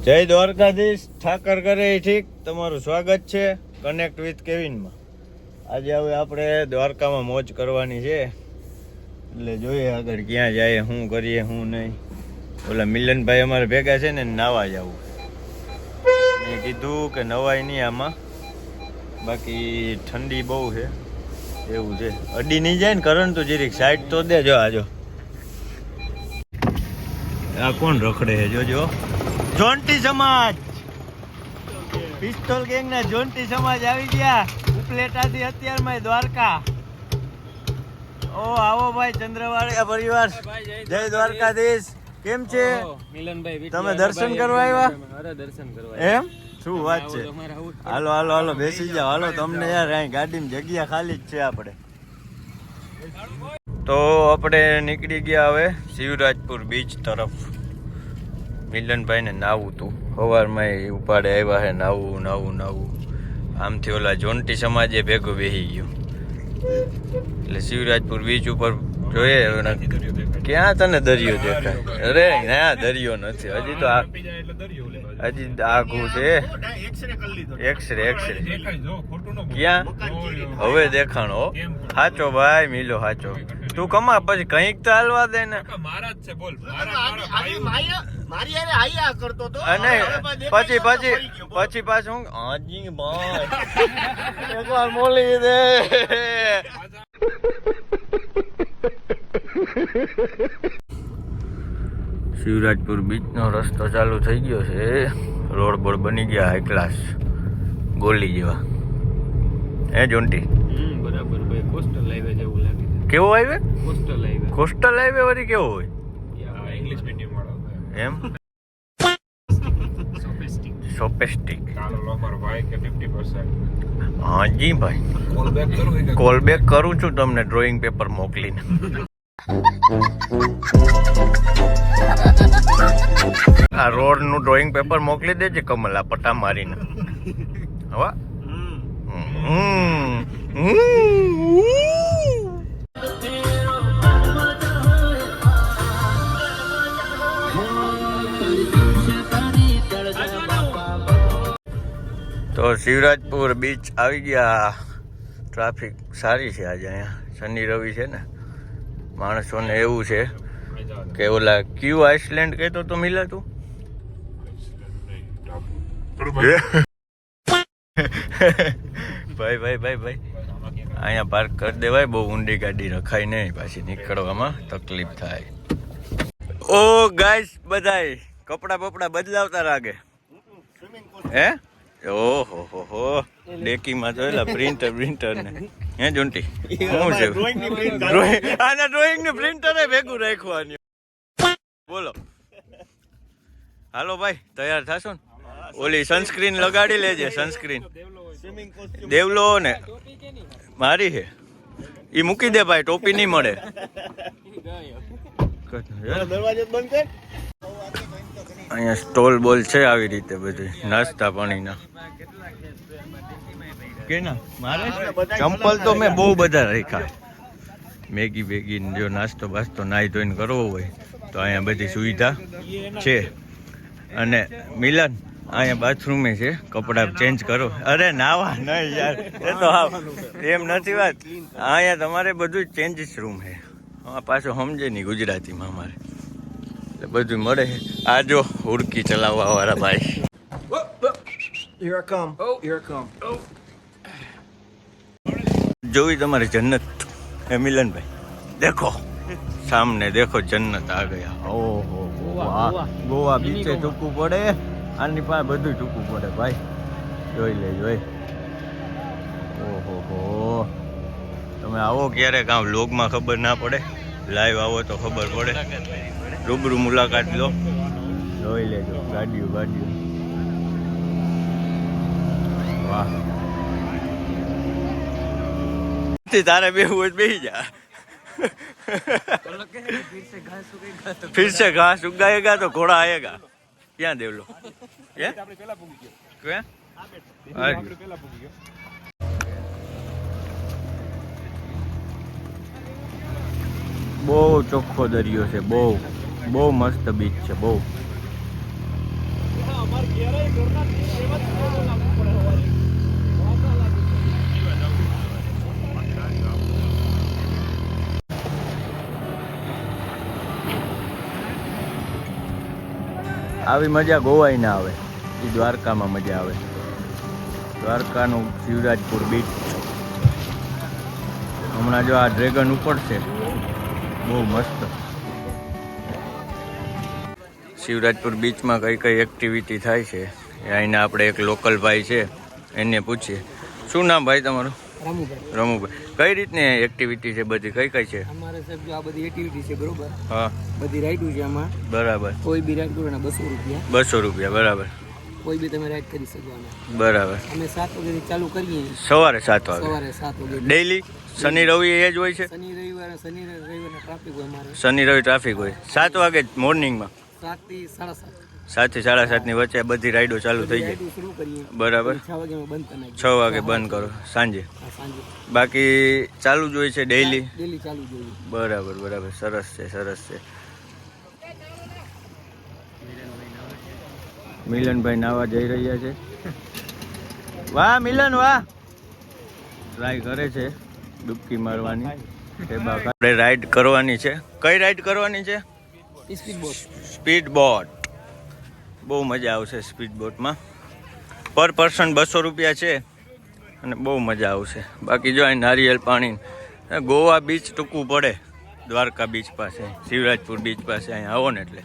જય દ્વારકાધીશ, ઠાકર કરે ઠીક. તમારું સ્વાગત છે કનેક્ટ વિથ કેવિનમાં. આજે હવે આપણે દ્વારકામાં મોજ કરવાની છે, એટલે જોઈએ આગળ ક્યાં જાય, શું કરીએ શું નહીં. ઓલા મિલનભાઈ અમારે ભેગા છે ને નાવા જવું. મેં કીધું કે નવાય નહીં આમાં, બાકી ઠંડી બહુ છે એવું છે. અડી નહીં જાય ને કરંટ તો જીરીક સાઈડ તો દેજો. આજો આ કોણ રખડે છે જોજો. જોન્ટી સમાજ, પિસ્તોલ ગેંગ ના જોન્ટી સમાજ આવી ગયા ઉપલેટાથી અત્યારમાં દ્વારકા. ઓ આવો ભાઈ ચંદ્રવાડિયા પરિવાર, જય દ્વારકાધીશ. કેમ છે મિલનભાઈ? તમે દર્શન કરવા આવ્યા? અરે દર્શન કરવા એમ શું વાત છે? હાલો હાલો હાલો બેસી જાઓ. હાલો તમને યાર અહીં ગાડીમાં જગ્યા ખાલી જ છે. આપણે તો આપણે નીકળી ગયા હવે શિવરાજપુર બીચ તરફ. મિલનભાઈ ને નાવું તું સવારમાં ઉપાડે આવ્યા હે નાવું નાવું નાવું. આમથી ઓલા જોન્ટી સમાજે ભેગું બેસી ગયું, એટલે શિવરાજપુર બીચ ઉપર જોઈએ. ક્યાં તને દરિયો દેખાય? અરે ના દરિયો નથી હજી તો, હજી આઘું છે. એક્સરે ક્યાં હવે દેખાણો. સાચો ભાઈ મિલો સાચો. તું કમા પછી કઈક તો હાલવા દે ને. અને પછી પાછું હાજી ભાઈ એકવાર મોલી દે. શિવરાજપુર બીચ નો રસ્તો ચાલુ થઈ ગયો છે. રોડ બોર્ડ બની ગયા હાઈ ક્લાસ ગોલી જેવા. હે જોન્ટી? બરાબર ભાઈ, કોસ્ટલ હાઈવે જેવું લાગે છે. કેવો highway? Coastal highway. Coastal highway વળી કેવો હોય? ઇંગ્લિશ મીડિયમ વાળો એમ સોપેસ્ટિક. હાજી ભાઈ, કોલ બેક કરું છું તમને ડ્રોઈંગ પેપર મોકલીને. આ રોડ નું ડ્રોઈંગ પેપર મોકલી દેજે કમલા પટા મારીને. હવા તો શિવરાજપુર બીચ આવી ગયા. ટ્રાફિક સારી છે આજે અહીંયા, શનિ રવિ છે ને. માણસોને એવું છે કે ઓલા ક્યુ આઇસલેન્ડ કહેતો તો મિલા તું. ભાઈ ભાઈ ભાઈ ભાઈ અહીંયા પાર્ક કરી દેવાય. બહુ ઊંડી ગાડી રખાય નહીં, પાછી નીકળવામાં તકલીફ થાય. ઓ ગાઈસ બધાય કપડા બપડા બદલાવતા લાગે હે. ઓહો હો હો ડેકીમાં જોયેલા પ્રિન્ટર ને. હે જોન્ટી શું છે? આના ડ્રોઈંગ ને પ્રિન્ટર ભેગું રાખવાનું. બોલો હાલો ભાઈ તૈયાર થશો ને? ઓલી સનસ્ક્રીન લગાડી લેજે. સનસ્ક્રીન દેવલો ને મારી છે ઈ મૂકી દે ભાઈ, ટોપી નહીં મળે. અહીંયા સ્ટોલ બોલ છે આવી રીતે બધું નાસ્તા પાણીના. કે ના મારે ચંપલ તો મેં બહુ બધા રાખ્યા. મેગી બેગી જો નાસ્તો બાસ્તો નાઈ ધોઈને કરવો હોય તો અહીંયા બધી સુવિધા છે. અને મિલન અહીંયા બાથરૂમે છે, કપડાં ચેન્જ કરો. અરે નાવા નહીં યાર, એ તો એમ નથી વાત. અહીંયા તમારે બધું ચેન્જીસ રૂમ છે. હા પાછું સમજે નહીં ગુજરાતીમાં અમારે, એટલે બધું મળે. આ જો હુડકી ચલાવવા વાળા ભાઈ. જોઈ તમારી જન્નત. હે મિલનભાઈ દેખો સામને, દેખો જન્નત આ ગયા. ઓહો ગોવા બીચે ટૂંકું પડે, આની પાસે બધું ટૂંકું પડે ભાઈ. જોઈ લે જોઈ. ઓહો હો તમે આવો ક્યારેક આમ વ્લોગમાં ખબર ના પડે, લાઈવ આવો તો ખબર પડે. રૂબરૂ મુલાકાત લો, જોઈ લેજો ગાડીઓ ગાડીઓ. વાહ તારે બેહવું હોય બેસી જા. फिर से घास उगाएगा तो घोड़ा आएगा. ક્યાં દેવલો? બહુ ચોખ્ખો દરિયો છે, બહુ મસ્ત બીચ છે. બહુ આવી મજા ગોવાય ના આવે, એ દ્વારકામાં મજા આવે. દ્વારકાનું શિવરાજપુર બીચ. હમણાં જો આ ડ્રેગન ઉપડશે, બહુ મસ્ત. શિવરાજપુર બીચમાં કઈ કઈ એક્ટિવિટી થાય છે એ અહીંના આપણે એક લોકલ ભાઈ છે એને પૂછીએ. શું નામ ભાઈ તમારું? રામુભાઈ. રમુભાઈ. કઈ રીતની એક્ટિવિટી છે બધી, કઈ કઈ છે? અમારે સાહેબ જો આ બધી એક્ટિવિટી છે બરોબર, હા બધી રાઈડું છે આમાં. બરાબર. કોઈ બી રાઈડ કરો ને 200 રૂપિયા. 200 રૂપિયા. બરાબર કોઈ બી તમે રાઈડ કરી શકો આમાં. બરાબર. અમે 7 વાગ્યાથી ચાલુ કરીએ, સવારે 7 વાગે. સવારે 7 વાગે. ડેઈલી શનિ રવિ એ જ હોય છે? શનિ રવિવારે ટ્રાફિક હોય અમારે. શનિ રવિ ટ્રાફિક હોય. 7 વાગે મોર્નિંગમાં 7 થી 7:30. 7 થી 7:30 ની વચ્ચે બધી રાઈડો ચાલુ થઈ જાય. રાઈડું શરૂ કરીએ. બરાબર. 6 વાગે અમે બંધ કરી નાખીએ. 6 વાગે બંધ કરો સાંજે. હા, સાંજે. બાકી ચાલુ જ હોય છે ડેઈલી? ડેલી ચાલુ જોઈએ. બરાબર બરાબર. સરસ છે સરસ છે. મિલનભાઈ નાવા જઈ રહ્યા છે. વાહ મિલન વાહ. ટ્રાય કરે છે ડૂબકી મારવાની. આપણે રાઈડ કરવાની છે. કઈ રાઈડ કરવાની છે? Speed boat. Speed boat. બહુ મજા આવશે સ્પીડ બોટમાં. પર પર્સન 200 રૂપિયા છે અને બહુ મજા આવશે. બાકી જો અહીં નારિયેલ પાણી. ગોવા બીચ ટૂંકવું પડે દ્વારકા બીચ પાસે, શિવરાજપુર બીચ પાસે. અહીં આવો ને એટલે.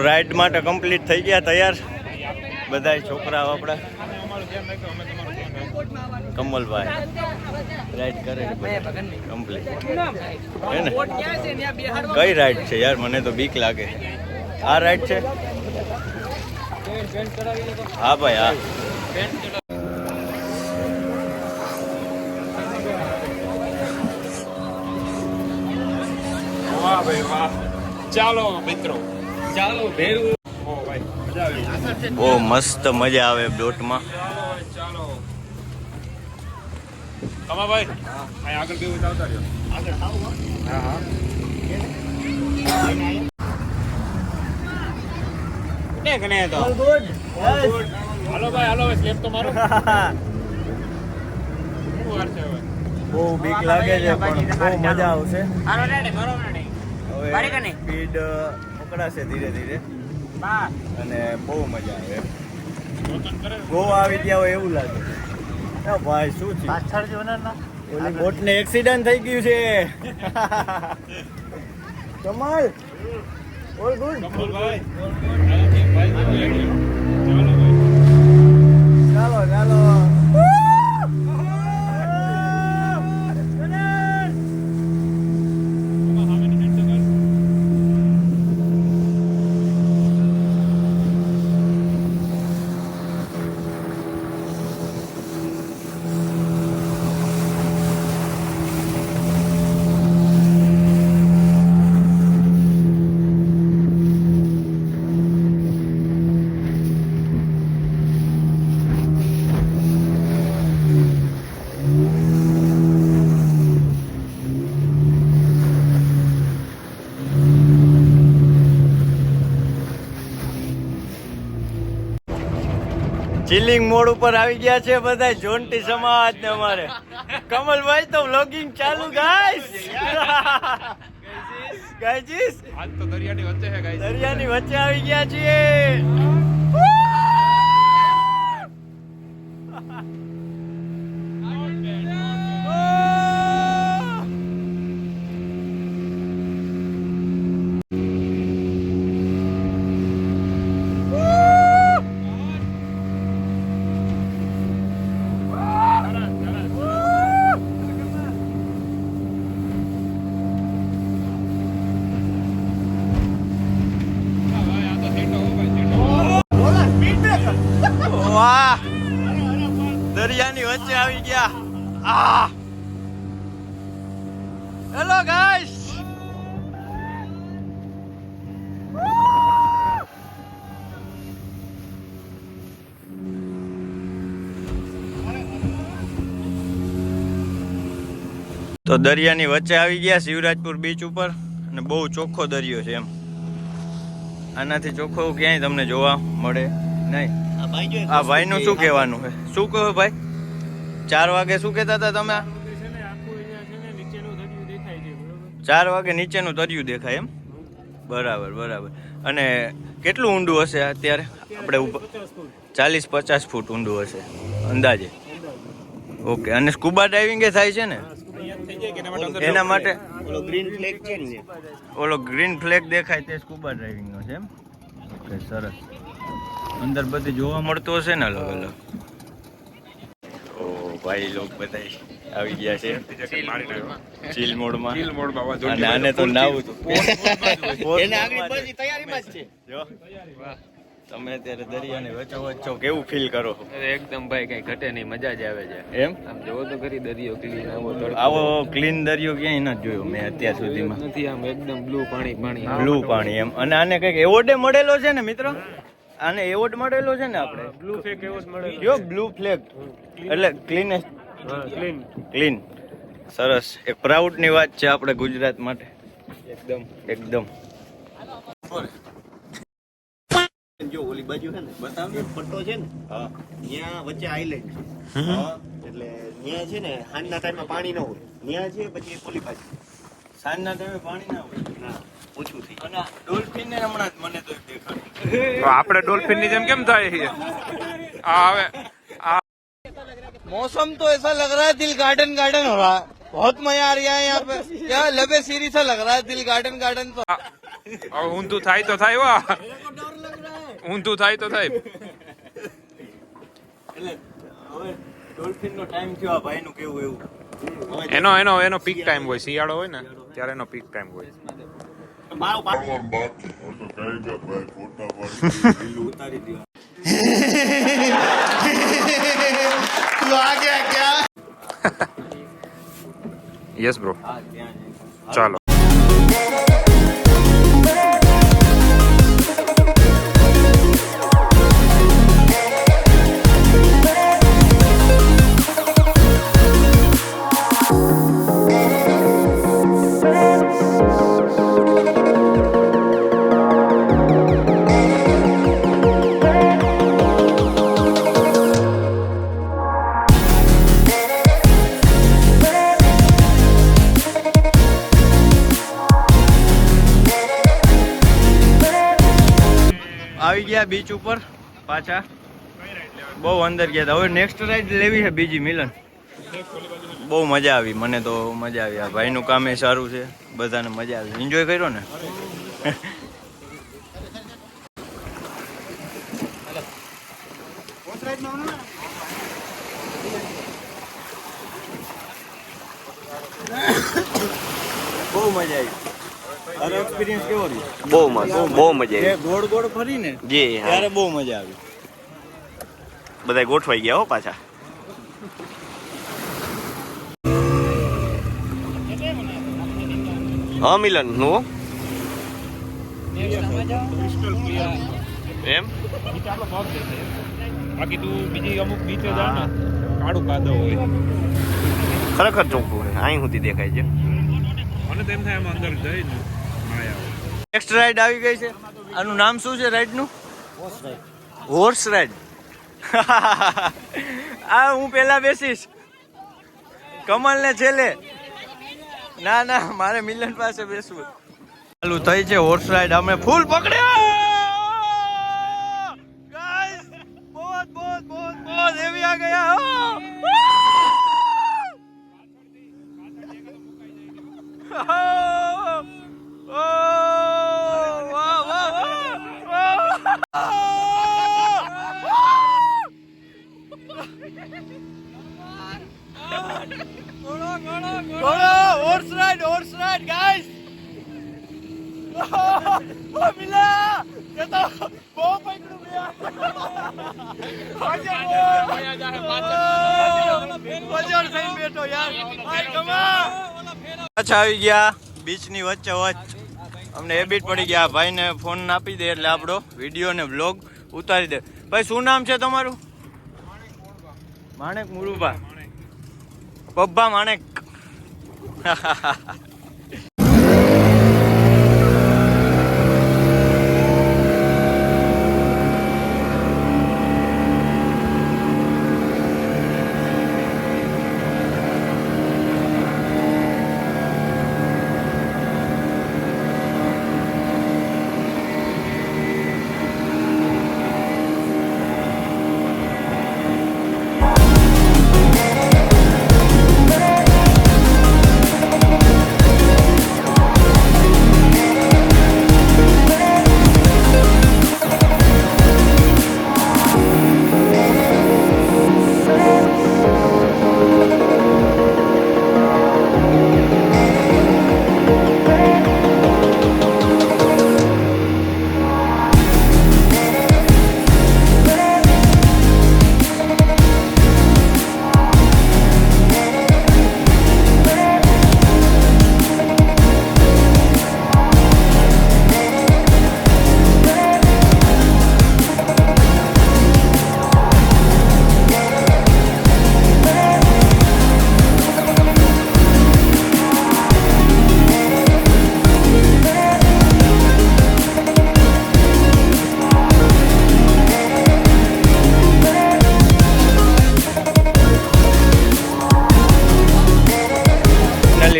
રાઈડ માટે કમ્પ્લીટ થઈ ગયા તૈયાર બધા છોકરાઓ આપણા. કમલભાઈ રાઈડ કરે છે કમ્પ્લીટ હે ને? કઈ રાઈડ છે યાર? મને તો બીક લાગે. આ રાઈડ છે? હા ભાઈ હા. વાહ ભાઈ વાહ. ચાલો મિત્રો, ચાલો ભેરું. ઓ ભાઈ મજા આવી. બહુ મસ્ત મજા આવે બોટમાં. ચાલો કમાભાઈ, અહીં આગળ કેવું આવતા રહ્યો. આગળ આવો. હા હા. કને તો ગુડ. હાલો ભાઈ હાલો, સ્લેપ તો મારો. બહુ બીક લાગે છે પણ બહુ મજા આવશે. બારે કને? સ્પીડ પકડાશે ધીરે ધીરે અને બહુ મજા આવે. ગોવા આવી ગયા હોય એવું લાગે. ભાઈ શું છે પાછળ જો ને? ઓલી બોટને એક્સિડન્ટ થઈ ગયું છે. Kamal all good. ચાલો ચાલો. ચિલિંગ મોડ ઉપર આવી ગયા છે બધા જોન્ટી સમાજ ને અમારે. કમલભાઈ તો વ્લોગિંગ ચાલુ ગાઈસ. ગાઈજીસ આજ તો દરિયાની વચ્ચે છે ગાઈસ. દરિયાની વચ્ચે આવી ગયા છીએ. ભાઈ આ તો સેટો હો ભાઈ સેટો. વાહ, દરિયાની વચ્ચે આવી ગયા. Hello guys. તો દરિયાની વચ્ચે આવી ગયા શિવરાજપુર બીચ ઉપર, અને બહુ ચોખ્ખો દરિયો છે એમ. આનાથી ચોખ્ખો ક્યાંય તમને જોવા મળે નહીં. આ ભાઈનું શું કહેવાનું છે? શું કહો ભાઈ? 4 વાગે શું કહેતા હતા તમે? 4 વાગે નીચેનું દરિયું દેખાય એમ? બરાબર બરાબર. અને કેટલું ઊંડું હશે અત્યારે? આપણે 40-50 ફૂટ ઊંડું હશે અંદાજે. ઓકે. અને સ્કૂબા ડાઇવિંગ એ થાય છે ને એના માટે? ઓલો ગ્રીન ફ્લેગ છે ને, ઓલો ગ્રીન ફ્લેગ દેખાય તે સ્કૂબા ડ્રાઇવિંગ નો છે એમ? ઓકે, સરસ. અંદર બધી જોવા મળતું હશે ને અલગ અલગ. ઓ ભાઈ લોક બધા આવી ગયા છે ચીલ મોડમાં. ચીલ મોડમાં વાહ, અને આને તો નાવું હતું. એને આગળ બધી તૈયારીમાં જ છે. જો તમે અત્યારે દરિયાની વચ્ચે વચ્ચો કેવું ફીલ કરો? એકદમ ભાઈ કઈ ઘટે નહીં, મજા જ આવે છે. એમ આમ જોવો તો ખરી દરિયો ક્લીન આવો ક્લીન દરિયો ક્યાંય નથી જોયો મેં અત્યાર સુધીમાં. નથી, આમ એકદમ બ્લુ પાણી પાણી. બ્લુ પાણી એમ. અને આને કઈક એવોર્ડ મળેલો છે ને મિત્રો? આને એવોર્ડ મળેલો છે ને આપણે? બ્લુ ફેક એવો જ મળે. જો બ્લુ ફ્લેગ એટલે ક્લીનેસ્ટ ક્લીન. સરસ. એક પ્રાઉડ ની વાત છે આપણે ગુજરાત માટે. એકદમ એકદમ. જો ઓલી બાજુ છે ને બતાવ પટ્ટો છે ને, હા, ત્યાં વચ્ચે આઈલેન્ડ છે. હા, એટલે ત્યાં છે ને સાંજના ટાઈમમાં પાણી ન હોય, ત્યાં છે. પછી ઓલી બાજુ સાંજના ટાઈમે પાણી ના હોય. ના, ઓછું થઈ અને ડોલ્ફિન ને હમણાં જ મને તો દેખાડ્યું. તો આપણે ડોલ્ફિન ની જેમ કેમ થાય છે? આ હવે मौसम तो ऐसा लग रहा है दिल गार्डन गार्डन हो रहा है. बहुत मजा आ रहा है यहाँ पे. क्या लबे सीरी सा लग रहा है दिल गार्डन गार्डन. तो હવે ઊંધું થાય તો થાય વા, ઊંધું થાય તો થાય. એટલે હવે ડોલ્ફિન નો ટાઈમ થયો. આ ભાઈ નું કેવું એવું? એનો એનો એનો પીક ટાઈમ હોય, શિયાળો હોય ને ત્યારે એનો પીક ટાઈમ હોય. મારો ઉતારી દો. तू आ गया क्या? યસ બ્રો, હા ત્યાં છે. ચાલો. આવી ગયા બીચ ઉપર પાછા. બહુ અંદર ગયા હતા. હવે નેક્સ્ટ રાઈડ લેવી છે બીજી મિલન. બહુ મજા આવી, મને તો મજા આવી. આ ભાઈનું કામ એ સારું છે, બધાને મજા આવી. એન્જોય કર્યો ને? બહુ મજા આવી. તારો એક્સપિરિયન્સ કેવો રહ્યો? બહુ મસ્ત, બહુ મજા જે આવી. ગોળ ગોળ ફરી ને જી હા, ત્યારે બહુ મજા આવી. બધા ગોઠવાઈ ગયા હો પાછા. હા મિલન નું એમ બાકી તું બીજી અમુક બીચે જા ને કાળું કાદવ હોય. ખરેખર ચોખ્ખું છે. અહીં સુધી દેખાય છે. મને તેમ થાય આમાં અંદર જઈને માયા. નેક્સ્ટ રાઈડ આવી ગઈ છે. આનું નામ શું છે રાઈડનું? Horse ride. આ હું પેલા બેસીશ, કમલ ને છેલ્લે. ના ના, મારે મિલન પાસે બેસવું. ચાલુ થઈ છે હોર્સ રાઈડ. અમે ફૂલ પકડ્યા ગાઈસ. बहुत बहुत बहुत बहुत हेवी आ गया. Horse ride, guys. મિલા એ તો બહુ પકડું ગયા. અચ્છા આવી ગયા બીચ ની વચ્ચે વચ્ચ. અમને હેબિટ પડી ગયા ભાઈને ફોન આપી દે એટલે આપણો વિડીયો ને વ્લોગ ઉતારી દે. ભાઈ શું નામ છે તમારું? માણેક મુરુભા. પબ્બા માણેક.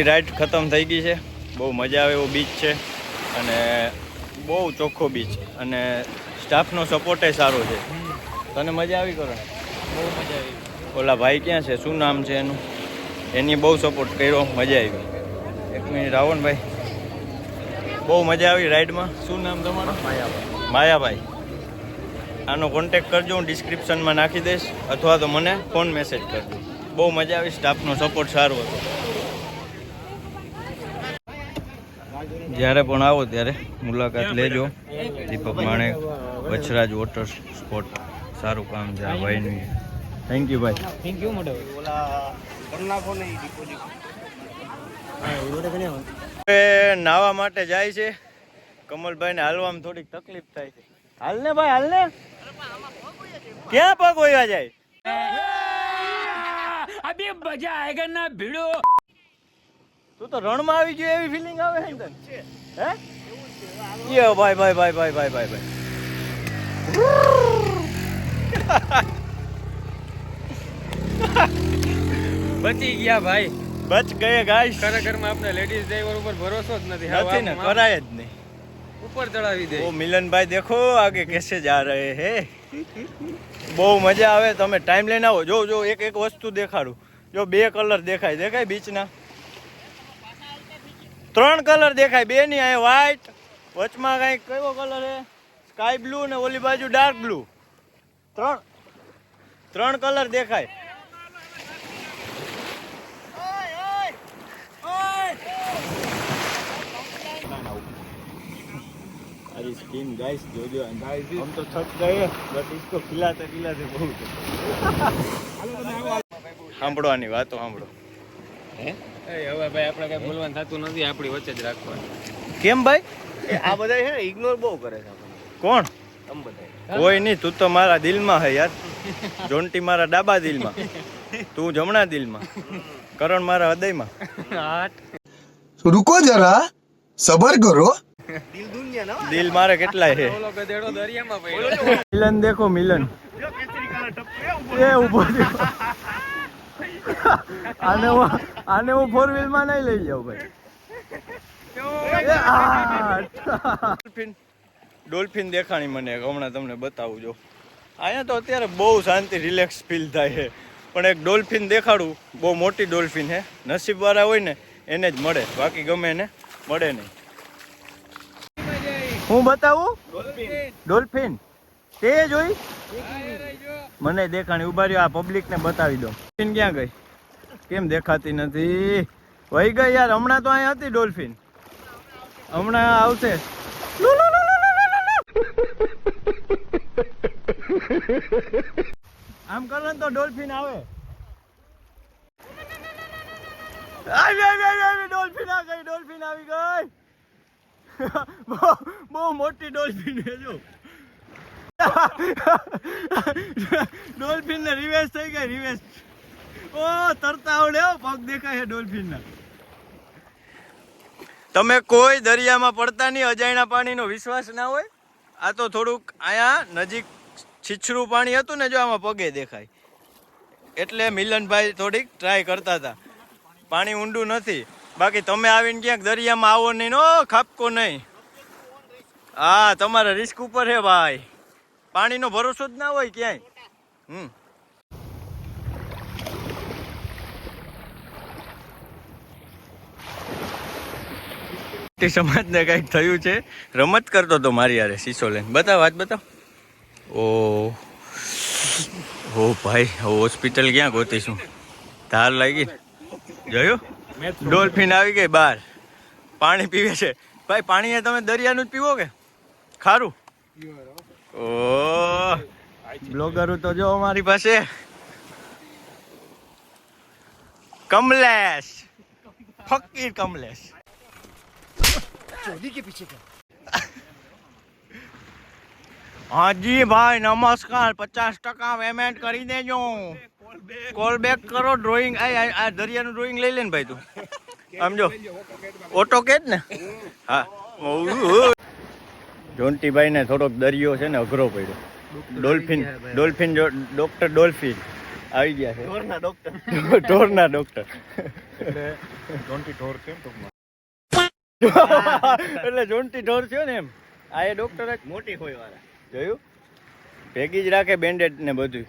રાઈડ ખતમ થઈ ગઈ છે. બહુ મજા આવે એવો બીચ છે અને બહુ ચોખ્ખો બીચ અને સ્ટાફનો સપોર્ટ સારો છે. તને મજા આવી કરો? બહુ મજા આવી. ઓલા ભાઈ ક્યાં છે? શું નામ છે એનું? એની બહુ સપોર્ટ કર્યો. મજા આવી. એક મિનિટ આવો ને ભાઈ. બહુ મજા આવી રાઈડમાં. શું નામ તમારું? માયાભાઈ. માયાભાઈ. આનો કોન્ટેક્ટ કરજો, હું ડિસ્ક્રિપ્શનમાં નાખી દઈશ અથવા તો મને ફોન મેસેજ કરજો. બહુ મજા આવી. સ્ટાફનો સપોર્ટ સારો હતો. જ્યારે પણ આવો ત્યારે મુલાકાત લેજો. દીપક માણેક વછરાજ વોટર સ્પોર્ટ. સારું કામ છે આ ભાઈનું. થેન્ક યુ ભાઈ. થેન્ક યુ મોટો. નાવા માટે જાય છે. કમલભાઈને હાલવામાં થોડીક તકલીફ થાય છે. હાલ ને ભાઈ, હાલ ને. ક્યાં પગ હોયા જાય? અભી મજા આયેગા ના ભીડો. તું તો રણમાં આવી ગયો એવી ફિલિંગ આવે છે ને તને? હે? યો ભાઈ ભાઈ ભાઈ ભાઈ ભાઈ ભાઈ ભાઈ. બચી ગયા ભાઈ. બચ ગયે ગાઈસ. ખરેખરમાં આપણે લેડીઝ ડ્રાઈવર ઉપર ભરોસો જ નથી. નથી ને, કરાય જ નહીં. ઉપર ચડાવી દે. ઓ મિલનભાઈ દેખો આગે કેસે જા રહે હે. બહુ મજા આવે. તમે ટાઈમ લઈને આવો. જો જો એક એક વસ્તુ દેખાડું. જો 2 કલર દેખાય. દેખાય બીચના? 3 કલર દેખાય. 2 ની આ વ્હાઈટ, વચમાં કઈ કયો કલર હે? સ્કાય બ્લુ ને ઓલી બાજુ ડાર્ક બ્લુ. 3 કલર દેખાય. अरे स्किन गाइस जो जो हम तो थक गए बट इसको खिलाते खिलाते बहुत. સાંભળવાની વાતો સાંભળો. હવે ભાઈ આપણે કઈ બોલવાનું થતું નથી. આપણી વચ્ચે જ રાખવાનું. કેમ ભાઈ? આ બધા છે ને ઇગ્નોર બહુ કરે છે આપણને. કોણ? આમ બધા કોઈ નહીં. તું તો મારા દિલમાં હે યાર. જોન્ટી મારા ડાબા દિલમાં, તું જમણા દિલમાં, કરણ મારા હૃદયમાં. रुको जरा सबर करो. દિલ દુનિયા ના દિલ મારે કેટલાય છે. ઓલો ગધેડો દરિયામાં પડ્યો. મિલન દેખો મિલન. એ ઉભો થયો. આને હું 4 વ્હીલ માં નહીં લઈ જાઉં ભાઈ. ડોલ્ફિન દેખાણી મને હમણાં તમને બતાવું જો. અહીંયા તો અત્યારે બહુ શાંતિ રિલેક્સ ફીલ થાય છે, પણ એક ડોલ્ફિન દેખાડું. બહુ મોટી ડોલ્ફિન છે, નસીબવાળા હોય ને એને જ મળે, બાકી ગમે એને મળે નહીં. હું બતાવું? ડોલ્ફિન તે જોઈ મને દેખાણી. ઉભા રહ્યો, આ પબ્લિક ને બતાવી દો. ડોલ્ફિન ક્યાં ગઈ? કેમ દેખાતી નથી? વહી ગઈ યાર. હમણાં તો અહીંયા હતી ડોલ્ફિન, હમણાં આવશે. આમ કરો ને તો ડોલ્ફિન આવે. ડોલ્ફિન આ ગઈ, ડોલ્ફિન આવી ગઈ. બહુ મોટી ડોલ્ફિન છે જો. ડોલ્ફિન ને રિવેશ થઈ ગઈ, રિવેશ. ઓ તરતા આવડે, પગ દેખાય છે ડોલ્ફિન ના. તમે કોઈ દરિયામાં પડતા નહીં, અજાણ્યા પાણીનો વિશ્વાસ ના હોય. આ તો થોડુંક અહીંયા નજીક છીછરું પાણી હતું ને, જો આમાં પગે દેખાય, એટલે મિલનભાઈ થોડીક ટ્રાય કરતા હતા. પાણી ઊંડું નથી, બાકી તમે આવીને ક્યાંક દરિયામાં આવો નહીં, નો ખાપકો નહીં. હા, તમારા રિસ્ક ઉપર છે ભાઈ, પાણીનો ભરોસો જ ના હોય ક્યાંય. સમાજને કઈક થયું છે, રમત કરતો તો મારી યારે શીશો લઈને. બતાવ, વાત બતાવ. ઓ ભાઈ, હોસ્પિટલ ક્યાં ગોતીશું? ધાર લાગી. જોયું? ડોલ્ફિન આવી ગઈ બહાર, પાણી પીવે છે. ભાઈ પાણી તમે દરિયાનું જ પીવો કે ખારું? ઓ બ્લોગર તો જો અમારી પાસે કમલેશ, ફકીર કમલેશ. હાજી ભાઈ નમસ્કાર, 50% પેમેન્ટ કરી દેજો. કોલ બેક કરો. ડ્રોઈંગ આ દરિયાનું ડ્રોઈંગ લઈ લે ને ભાઈ તું. આમ જો ઓટો કે જ ને. હા, જોન્ટીભાઈ ને થોડોક દરિયો છે ને અઘરો પડ્યો. ડોલ્ફિન ડોક્ટર ડોલ્ફિન આવી ગયા છે. ઢોરના ડોક્ટર જોન્ટી ઢોર છે એટલે જોન્ટી ઢોર થયો ને એમ. આ એ ડોક્ટર મોટી હોય વાળા જોયું, ભેગી જ રાખે બેન્ડેડ ને બધું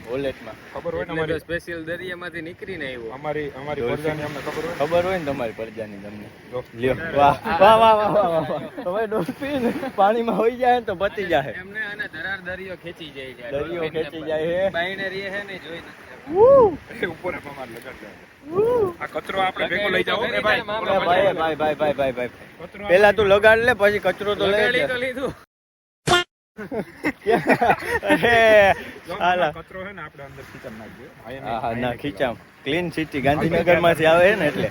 વોલેટમાં. ખબર હોય ને એટલે તો સ્પેશિયલ દરિયામાંથી નીકળીને આવ્યો. અમારી પરજાની અમને ખબર હોય ને તમારી પરજાની તમને. લ્યો, વાહ વાહ વાહ વાહ વાહ. હવે ડોલ્ફિન પાણીમાં હોઈ જાય તો બચી જાય. એમને આને ધરાર દરિયો ખેંચી જાય છે. દરિયો ખેંચી જાય છે. બાઈને રીએ છે ને જોઈ ઉપર અમાર લગાડ. આ કચરો આપણે ભેગો લઈ જાવ એ ભાઈ. ભાઈ પેલા તું લગાડ લે, પછી કચરો તો લઈ લે. લીધું. કચરો છે ને આપણે અંદર ખીચમ નાખજો. હા ના, ખીચામ ક્લીન સિટી ગાંધીનગર માંથી આવે ને એટલે.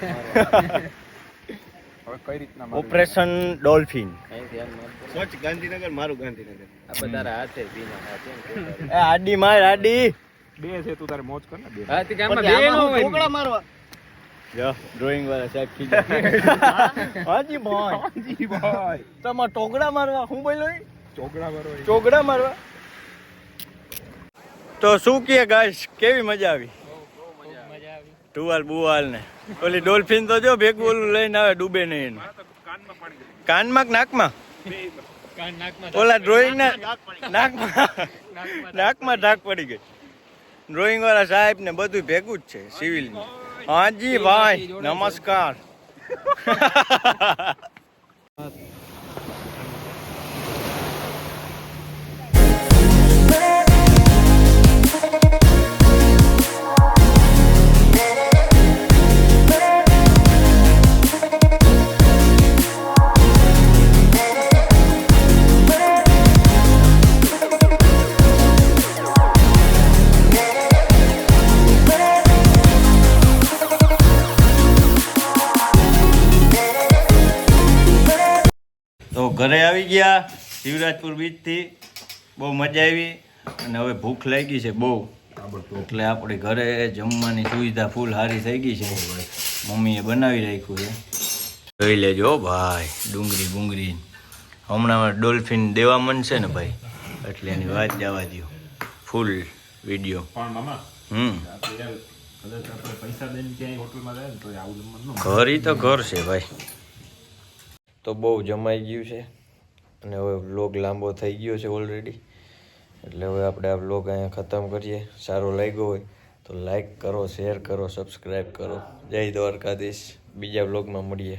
હવે કઈ રીતના ઓપરેશન ડોલ્ફિન. સ્વચ્છ ગાંધીનગર, મારું ગાંધીનગર. આ બધા હાથે ભીના હાથે. એ આડી માર, આડી બે છે, તું તારે મોજ કર ને. બે હા, તે ગામમાં બે નો હોય. ઢોકળા મારવા. જો ડ્રોઈંગ વાળા સાહેબ ખીચા. હાજી ભાઈ, તમારે ટોગડા મારવા? હું બોલ્યો? ચોગડા મારવા. ચોગડા મારવા. તો શું કહે ગાઈસ, કેવી મજા આવી? ટુવાલ બુવાલ ને ઓલી ડોલ્ફિન તો જો ભેગું ઓલું લઈને આવે, ડૂબે નહીં એનું. કાનમાં કે નાકમાં? ઓલા ડ્રોઈંગ ના નાકમાં ઢાક પડી ગઈ. ડ્રોઈંગ વાળા સાહેબ ને બધું ભેગું જ છે, સિવિલ. હાજી ભાઈ નમસ્કાર. તો ઘરે આવી ગયા શિવરાજપુર બીચથી. બહુ મજા આવી અને હવે ભૂખ લાગી છે બહુ, એટલે આપણે ઘરે જમવાની સુવિધા ફૂલ સારી થઈ ગઈ છે. મમ્મીએ બનાવી રાખ્યું છે, જોઈ લેજો ભાઈ. ડુંગળી બુંગળી હમણાં ડોલ્ફિન દેવા મન છે ને ભાઈ, એટલે એની વાત જવા દો. Full video. પણ મામા પૈસા દઈને ક્યાંય હોટલમાં જાય ને તો આવું જમવાનું ઘર ઈ તો ઘર છે ભાઈ. તો બહુ જમાઈ ગયું છે અને હવે વ્લોગ લાંબો થઈ ગયો છે ઓલરેડી, એટલે હવે આપણે આ વ્લોગ અહીંયા ખતમ કરીએ. સારો લાગ્યો હોય તો લાઈક કરો, શેર કરો, સબસ્ક્રાઈબ કરો. જય દ્વારકાધીશ. બીજા વ્લોગમાં મળીએ.